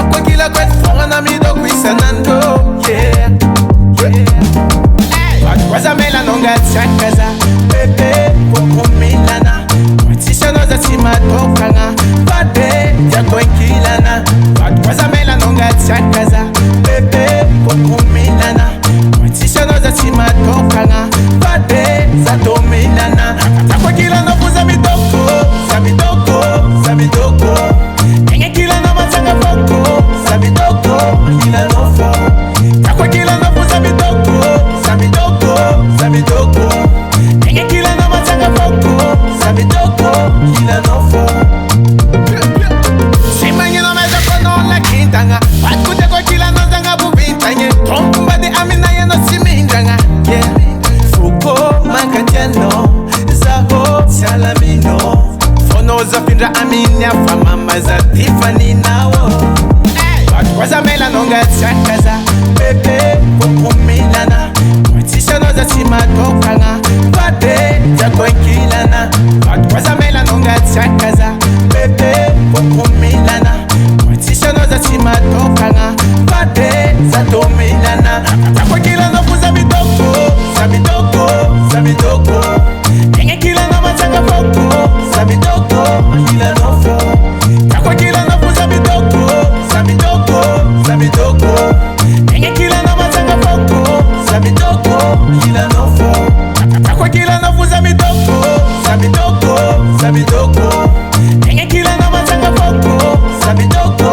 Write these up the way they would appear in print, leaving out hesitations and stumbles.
Takwa kila kwet fonga na mido kwisanando. Yeah, yeah. Watwaza mela nonga tsakaza. Bebe kukumilana. Watisha noza tima tokanga. Bade jako inkilana. Watwaza mela nonga tsakaza. Bebe kukumilana. Watisha noza tima tokanga. Bade zato milana. Takwa kila nofuza midoko. Sabidoko, sabidoko. Enge kila na matanga foko. Sabidoko, kila nofo. Takwa kila nofuza midoko. Sabidoko, sabidoko. Enge kila na matanga foko. Sabidoko, kila nofo. Simanye no meja kono la kintanga. Patkute kwa kila no zanga bubintanye. Tomba de amina ya no simindanga. Yeah. Fuko makatiano. Zaho salamino. Fono za findra aminia fama maza Tiffany nawo. Watwaza mela nonga tsakaza. Bebe kukumilana. Watisha noza sima tokanga. Bade jako inkilana. Watwaza mela nonga tsakaza. Bebe kukumilana. Watisha noza sima tokanga. Bade zato milana. Takwa kila nofuza midoko. Sabidoko, sabidoko. Enge kila na matanga foko. Sabidoko, kila nofo. Takwa kila nofuza midoko. Sabidoko, sabidoko. Enge kila na matanga foko. Sabidoko, kila nofo. Takwa kila nofuza midoko. Sabidoko, sabidoko. Enge kila na matanga foko. Sabidoko,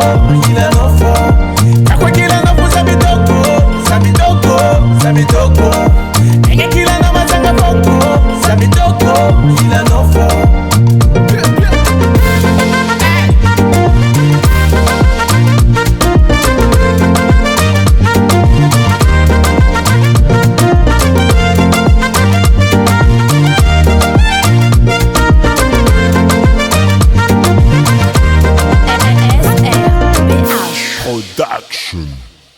kila nofo. Takwa kila nofuza midoko. Sabidoko, sabidoko. Enge kila na matanga foko. Sabidoko, kila nofo.